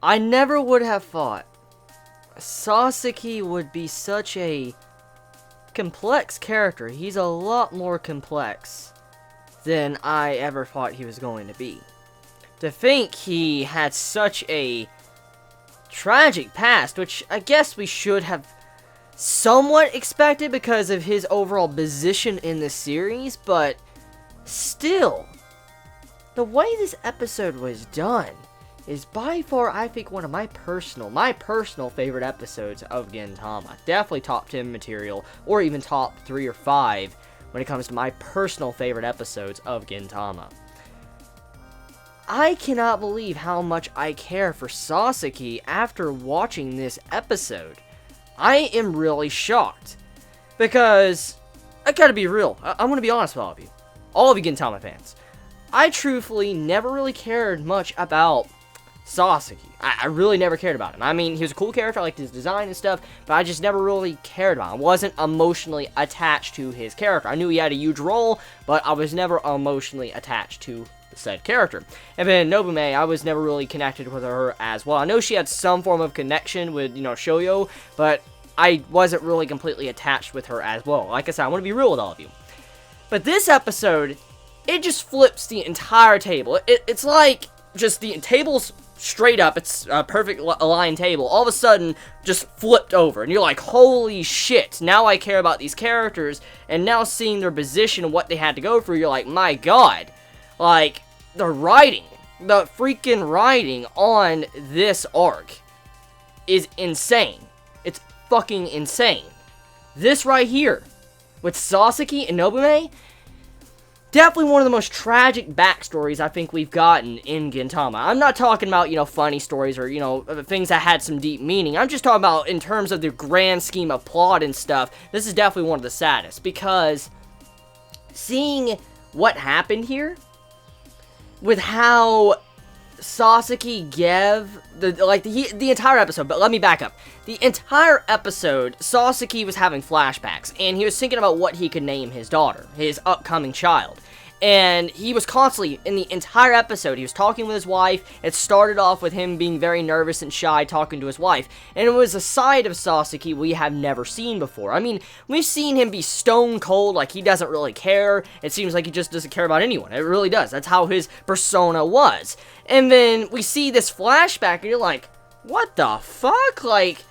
I never would have thought Sasaki would be such a complex character. He's a lot more complex than I ever thought he was going to be. To think he had such a tragic past, which I guess we should have somewhat expected because of his overall position in the series, but still, the way this episode was done is by far, I think, one of my personal favorite episodes of Gintama. Definitely top 10 material, or even top 3 or 5 when it comes to my personal favorite episodes of Gintama. I cannot believe how much I care for Sasaki after watching this episode. I am really shocked, because, I gotta be real, I'm gonna be honest with all of you Gintama fans. I truthfully never really cared much about Sasaki. I really never cared about him. I mean, he was a cool character, I liked his design and stuff, but I just never really cared about him. I wasn't emotionally attached to his character. I knew he had a huge role, but I was never emotionally attached to said character. And then Nobume, I was never really connected with her as well. I know she had some form of connection with, Shoyo, but I wasn't really completely attached with her as well. Like I said, I want to be real with all of you. But this episode, it just flips the entire table. It's like just the table's straight up, it's a perfect aligned table, all of a sudden just flipped over, and you're like, holy shit, now I care about these characters, and now seeing their position and what they had to go through, you're like, my god, like, the freaking writing on this arc is insane. It's fucking insane. This right here, with Sasaki and Nobume, definitely one of the most tragic backstories I think we've gotten in Gintama. I'm not talking about, funny stories or, things that had some deep meaning. I'm just talking about in terms of the grand scheme of plot and stuff. This is definitely one of the saddest, because seeing what happened here, with how Sasaki gave the entire episode, but let me back up. The entire episode, Sasaki was having flashbacks, and he was thinking about what he could name his daughter, his upcoming child. And he was constantly, in the entire episode, he was talking with his wife. It started off with him being very nervous and shy talking to his wife. And it was a side of Sasaki we have never seen before. I mean, we've seen him be stone cold, like he doesn't really care. It seems like he just doesn't care about anyone. It really does. That's how his persona was. And then we see this flashback and you're like, what the fuck? Like,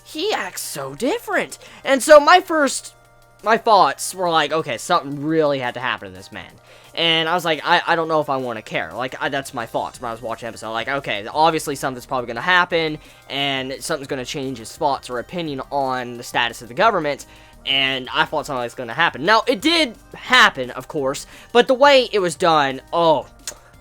he acts so different. And so my thoughts were like, okay, something really had to happen to this man. And I was like, I don't know if I want to care. Like, that's my thoughts when I was watching the episode. Like, okay, obviously something's probably going to happen, and something's going to change his thoughts or opinion on the status of the government, and I thought something was going to happen. Now, it did happen, of course, but the way it was done, oh,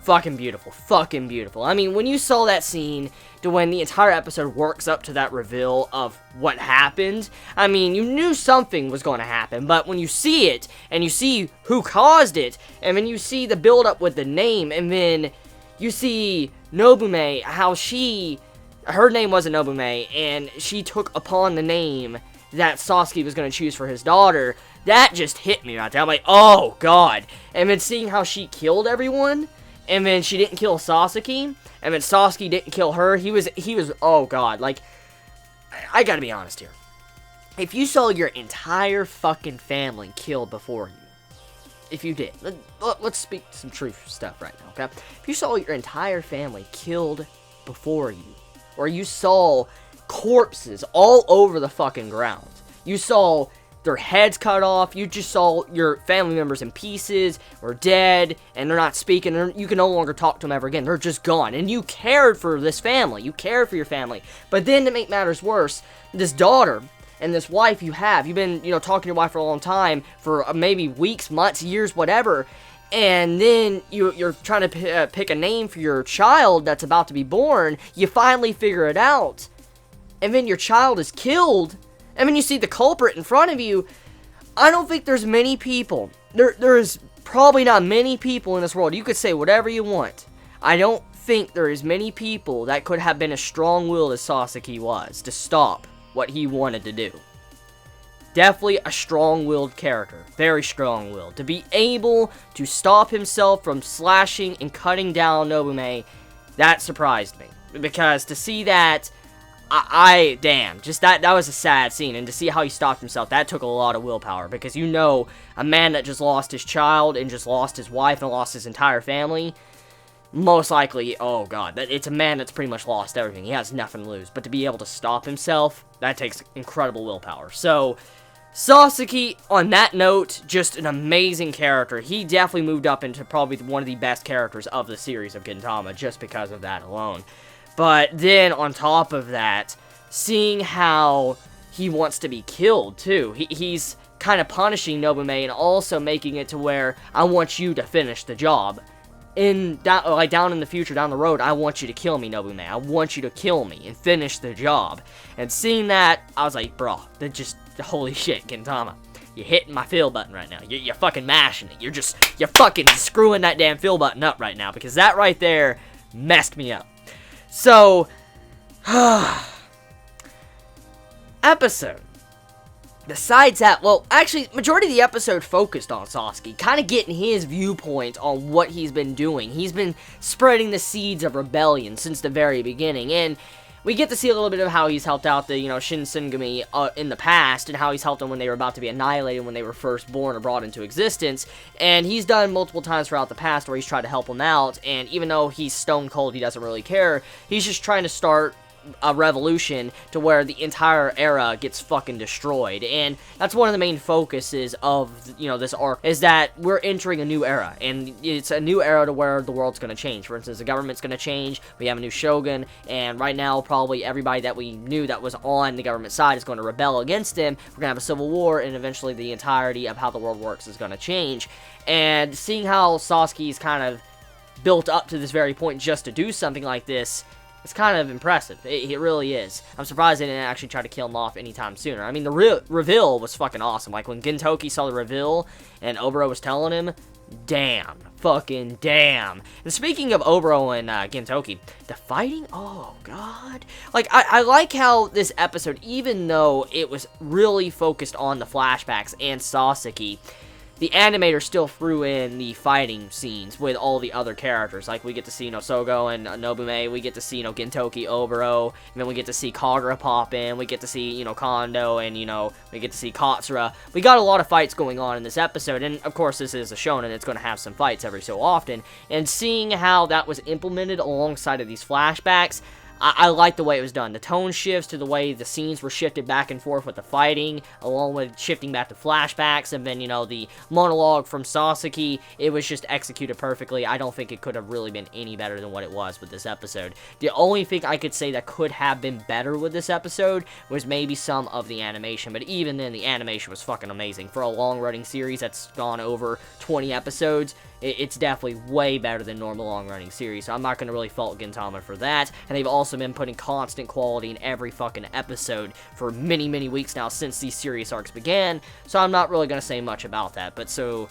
fucking beautiful, fucking beautiful. I mean, when you saw that scene, to when the entire episode works up to that reveal of what happened, I mean, you knew something was going to happen, but when you see it, and you see who caused it, and then you see the build-up with the name, and then you see Nobume, how her name wasn't Nobume, and she took upon the name that Sasaki was going to choose for his daughter, that just hit me right there. I'm like, oh, God. And then seeing how she killed everyone, and then she didn't kill Sasaki, and then Sasaki didn't kill her, he was, oh god, like, I gotta be honest here. If you saw your entire fucking family killed before you, if you did, let's speak some truth stuff right now, okay? If you saw your entire family killed before you, or you saw corpses all over the fucking ground, you saw their heads cut off, you just saw your family members in pieces, or dead, and they're not speaking, you can no longer talk to them ever again, they're just gone, and you cared for this family, you cared for your family, but then to make matters worse, this daughter, and this wife you've been, talking to your wife for a long time, for maybe weeks, months, years, whatever, and then you're trying to pick a name for your child that's about to be born, you finally figure it out, and then your child is killed, and when you see the culprit in front of you, I don't think there's many people. There's probably not many people in this world. You could say whatever you want. I don't think there is many people that could have been as strong-willed as Sasaki was to stop what he wanted to do. Definitely a strong-willed character. Very strong-willed. To be able to stop himself from slashing and cutting down Nobume, that surprised me. Because to see that, damn, just that was a sad scene. And to see how he stopped himself, that took a lot of willpower. Because you know, a man that just lost his child and just lost his wife and lost his entire family, most likely, oh god, it's a man that's pretty much lost everything. He has nothing to lose. But to be able to stop himself, that takes incredible willpower. So, Sasaki, on that note, just an amazing character. He definitely moved up into probably one of the best characters of the series of Gintama, just because of that alone. But then, on top of that, seeing how he wants to be killed, too. He's kind of punishing Nobume and also making it to where, I want you to finish the job. Down in the future, down the road, I want you to kill me, Nobume. I want you to kill me and finish the job. And seeing that, I was like, bro, that just, holy shit, Gintama. You're hitting my fill button right now. You're fucking mashing it. You're fucking screwing that damn fill button up right now. Because that right there messed me up. So, episode. Besides that, well, actually, majority of the episode focused on Sasaki, kind of getting his viewpoint on what he's been doing. He's been spreading the seeds of rebellion since the very beginning, and we get to see a little bit of how he's helped out the, Shinsengumi in the past, and how he's helped them when they were about to be annihilated when they were first born or brought into existence, and he's done multiple times throughout the past where he's tried to help them out, and even though he's stone cold, he doesn't really care, he's just trying to start a revolution to where the entire era gets fucking destroyed. And that's one of the main focuses of, this arc, is that we're entering a new era, and it's a new era to where the world's gonna change. For instance, the government's gonna change, we have a new shogun, and right now, probably everybody that we knew that was on the government side is going to rebel against him. We're gonna have a civil war, and eventually the entirety of how the world works is gonna change. And seeing how Sasaki's kind of built up to this very point just to do something like this, it's kind of impressive. It really is. I'm surprised they didn't actually try to kill him off anytime sooner. I mean, the reveal was fucking awesome. Like, when Gintoki saw the reveal, and Oboro was telling him, damn. Fucking damn. And speaking of Oboro and Gintoki, the fighting, oh god. Like, I like how this episode, even though it was really focused on the flashbacks and Sasaki, the animator still threw in the fighting scenes with all the other characters. Like, we get to see, Sogo and Nobume, we get to see, Gintoki, Oboro, and then we get to see Kagura pop in, we get to see, Kondo, and, we get to see Katsura. We got a lot of fights going on in this episode, and, of course, this is a shonen, it's going to have some fights every so often, and seeing how that was implemented alongside of these flashbacks, I like the way it was done. The tone shifts to the way the scenes were shifted back and forth with the fighting, along with shifting back to flashbacks, and then, the monologue from Sasaki, it was just executed perfectly. I don't think it could have really been any better than what it was with this episode. The only thing I could say that could have been better with this episode was maybe some of the animation, but even then, the animation was fucking amazing. For a long-running series that's gone over 20 episodes, it's definitely way better than normal long-running series, so I'm not going to really fault Gintama for that, and they've also been putting constant quality in every fucking episode for many, many weeks now since these series arcs began, so I'm not really going to say much about that, but so,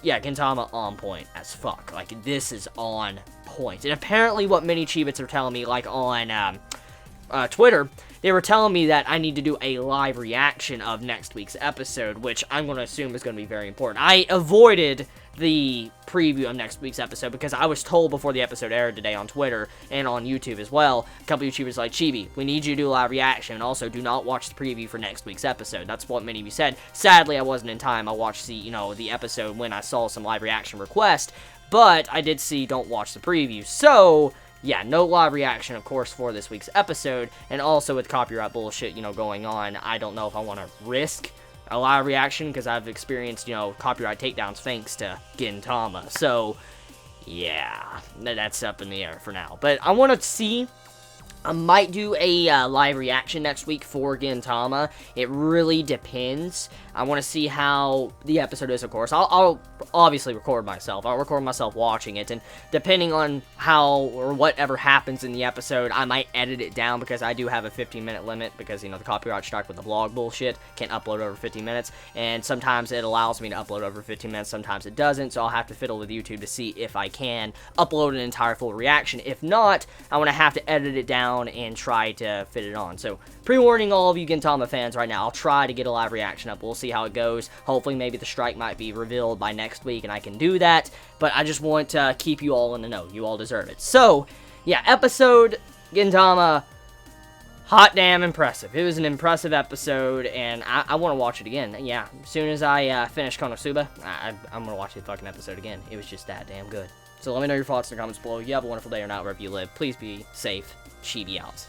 yeah, Gintama on point as fuck. Like, this is on point. And apparently what many Chibits are telling me, like, on Twitter, they were telling me that I need to do a live reaction of next week's episode, which I'm going to assume is going to be very important. I avoided the preview of next week's episode because I was told before the episode aired today on Twitter and on YouTube as well, a couple of YouTubers like, Chibi, we need you to do a live reaction, and also do not watch the preview for next week's episode. That's what many of you said. Sadly, I wasn't in time. I watched the, the episode when I saw some live reaction requests, but I did see don't watch the preview. So, yeah, no live reaction, of course, for this week's episode, and also with copyright bullshit, going on, I don't know if I want to risk a live reaction, because I've experienced, copyright takedowns thanks to Gintama, so, yeah, that's up in the air for now, but I want to see, I might do a live reaction next week for Gintama. It really depends. I want to see how the episode is, of course. I'll obviously record myself. I'll record myself watching it, and depending on how or whatever happens in the episode, I might edit it down because I do have a 15-minute limit because, the copyright strike with the vlog bullshit. Can't upload over 15 minutes, and sometimes it allows me to upload over 15 minutes, sometimes it doesn't, so I'll have to fiddle with YouTube to see if I can upload an entire full reaction. If not, I'm going to have to edit it down down and try to fit it on. So, pre-warning all of you Gintama fans right now, I'll try to get a live reaction up. We'll see how it goes. Hopefully, maybe the strike might be revealed by next week, and I can do that. But I just want to keep you all in the know. You all deserve it. So, yeah, episode Gintama, hot damn impressive. It was an impressive episode, and I want to watch it again. Yeah, as soon as I finish Konosuba, I'm going to watch the fucking episode again. It was just that damn good. So let me know your thoughts in the comments below. You have a wonderful day or not wherever you live. Please be safe. Chibi out.